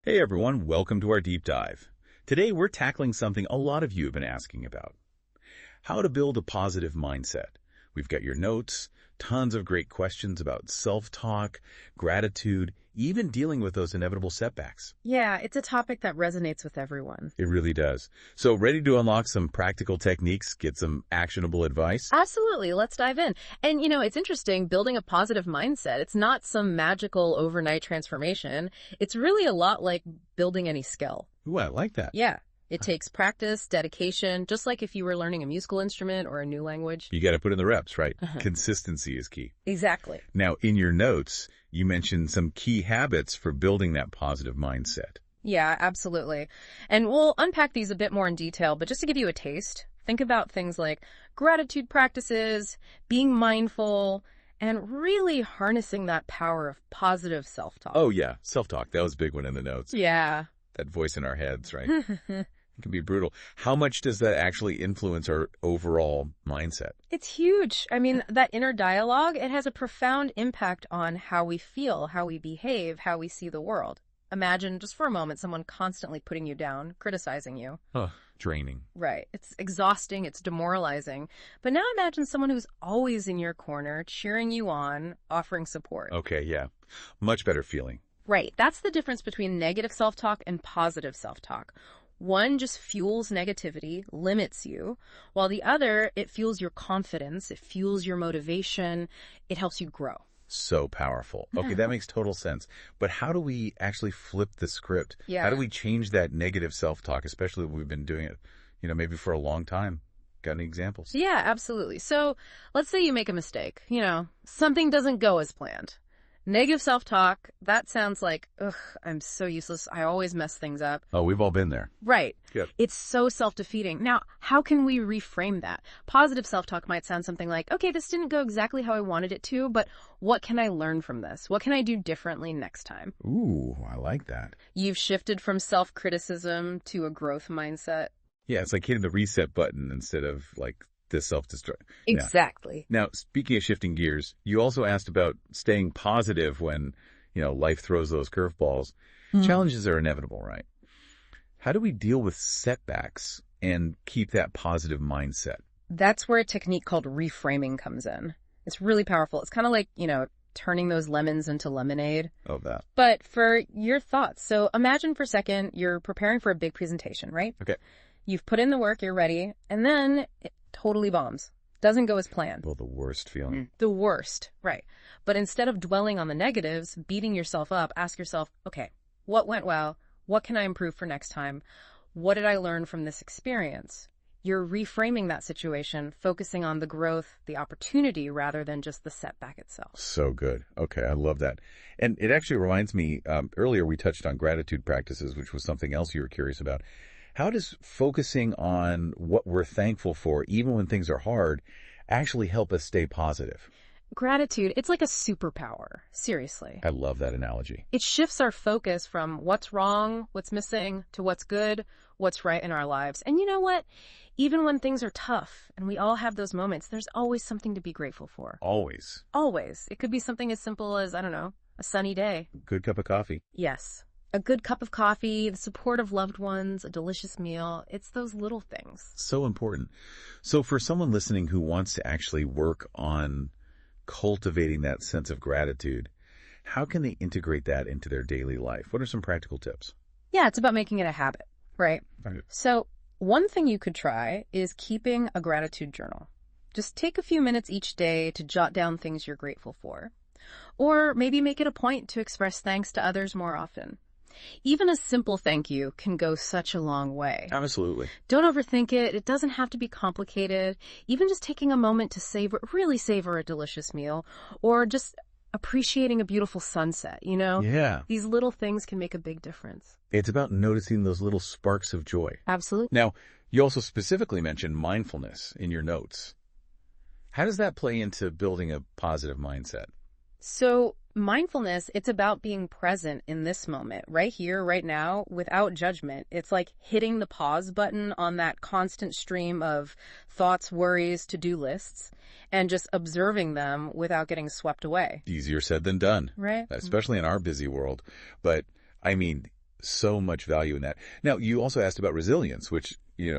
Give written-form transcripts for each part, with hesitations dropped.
Hey everyone, welcome to our deep dive. Today we're tackling something a lot of you have been asking about. How to build a positive mindset. We've got your notes, tons of great questions about self-talk, gratitude, even dealing with those inevitable setbacks. Yeah, it's a topic that resonates with everyone. It really does. So ready to unlock some practical techniques, get some actionable advice? Absolutely. Let's dive in. And it's interesting, building a positive mindset. It's not some magical overnight transformation. It's really a lot like building any skill. Ooh, I like that. Yeah. It takes practice, dedication, just like if you were learning a musical instrument or a new language. You got to put in the reps, right? Uh-huh. Consistency is key. Exactly. Now, in your notes, you mentioned some key habits for building that positive mindset. Yeah, absolutely. And we'll unpack these a bit more in detail, but just to give you a taste, think about things like gratitude practices, being mindful, and really harnessing that power of positive self-talk. Oh, yeah. Self-talk. That was a big one in the notes. Yeah. That voice in our heads, right? It can be brutal. How much does that actually influence our overall mindset? It's huge. I mean, that inner dialogue, it has a profound impact on how we feel, how we behave, how we see the world. Imagine just for a moment someone constantly putting you down, criticizing you. Oh, draining. Right. It's exhausting. It's demoralizing. But now imagine someone who's always in your corner, cheering you on, offering support. Okay, yeah. Much better feeling. Right. That's the difference between negative self-talk and positive self-talk. One just fuels negativity, limits you, while the other, it fuels your confidence, it fuels your motivation, it helps you grow. So powerful. Okay, that makes total sense. But how do we actually flip the script? Yeah. How do we change that negative self-talk, especially when we've been doing it, maybe for a long time? Got any examples? Yeah, absolutely. So let's say you make a mistake. Something doesn't go as planned. Negative self-talk, that sounds like, ugh, I'm so useless. I always mess things up. Oh, we've all been there. Right. Good. It's so self-defeating. Now, how can we reframe that? Positive self-talk might sound something like, okay, this didn't go exactly how I wanted it to, but what can I learn from this? What can I do differently next time? Ooh, I like that. You've shifted from self-criticism to a growth mindset. Yeah, it's like hitting the reset button instead of this self-destruct. Exactly. Now, speaking of shifting gears, you also asked about staying positive when, life throws those curveballs. Challenges are inevitable, right? How do we deal with setbacks and keep that positive mindset? That's where a technique called reframing comes in. It's really powerful. It's kind of like, turning those lemons into lemonade. Oh, that. But for your thoughts. So imagine for a second you're preparing for a big presentation, right? Okay. You've put in the work, you're ready, and then it totally bombs. Doesn't go as planned. Well, the worst feeling. The worst, right. But instead of dwelling on the negatives, beating yourself up, ask yourself, okay, what went well? What can I improve for next time? What did I learn from this experience? You're reframing that situation, focusing on the growth, the opportunity, rather than just the setback itself. So good. Okay, I love that. And it actually reminds me, earlier we touched on gratitude practices, which was something else you were curious about. How does focusing on what we're thankful for, even when things are hard, actually help us stay positive? Gratitude, it's like a superpower. Seriously. I love that analogy. It shifts our focus from what's wrong, what's missing, to what's good, what's right in our lives. And you know what? Even when things are tough, and we all have those moments, there's always something to be grateful for. Always. Always. It could be something as simple as, a sunny day. Good cup of coffee. Yes. A good cup of coffee, the support of loved ones, a delicious meal. It's those little things. So important. So for someone listening who wants to actually work on cultivating that sense of gratitude, how can they integrate that into their daily life? What are some practical tips? Yeah, it's about making it a habit, right? Right. So one thing you could try is keeping a gratitude journal. Just take a few minutes each day to jot down things you're grateful for. Or maybe make it a point to express thanks to others more often. Even a simple thank you can go such a long way. Absolutely. Don't overthink it. It doesn't have to be complicated. Even just taking a moment to really savor a delicious meal, or just appreciating a beautiful sunset, Yeah. These little things can make a big difference. It's about noticing those little sparks of joy. Absolutely. Now, you also specifically mentioned mindfulness in your notes. How does that play into building a positive mindset? So mindfulness, it's about being present in this moment, right here, right now, without judgment. It's like hitting the pause button on that constant stream of thoughts, worries, to-do lists, and just observing them without getting swept away. Easier said than done. Right? Especially in our busy world. But, I mean, So much value in that. Now, you also asked about resilience, which,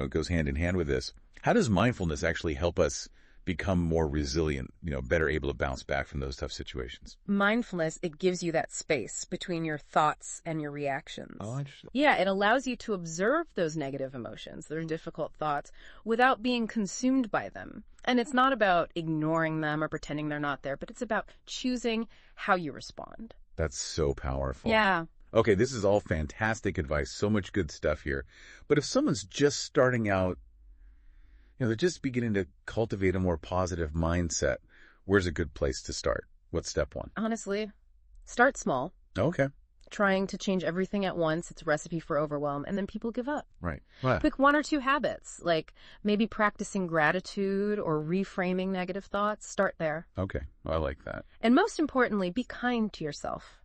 goes hand in hand with this. How does mindfulness actually help us become more resilient, better able to bounce back from those tough situations? Mindfulness, it gives you that space between your thoughts and your reactions. Oh, interesting. Yeah, it allows you to observe those negative emotions, those difficult thoughts, without being consumed by them. And it's not about ignoring them or pretending they're not there, but it's about choosing how you respond. That's so powerful. Yeah. Okay, this is all fantastic advice. So much good stuff here. But if someone's just starting out, they're just beginning to cultivate a more positive mindset, where's a good place to start? What's step one? Honestly, start small. Okay. Trying to change everything at once, it's a recipe for overwhelm, and then people give up. Right. Wow. Pick one or two habits, like maybe practicing gratitude or reframing negative thoughts. Start there. Okay. I like that. And most importantly, be kind to yourself.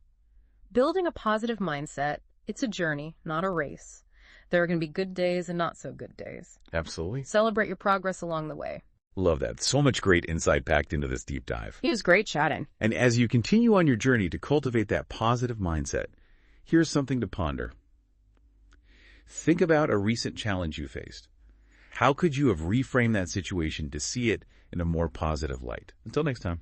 Building a positive mindset, it's a journey, not a race. There are going to be good days and not so good days. Absolutely. Celebrate your progress along the way. Love that. So much great insight packed into this deep dive. It was great chatting. And as you continue on your journey to cultivate that positive mindset, here's something to ponder. Think about a recent challenge you faced. How could you have reframed that situation to see it in a more positive light? Until next time.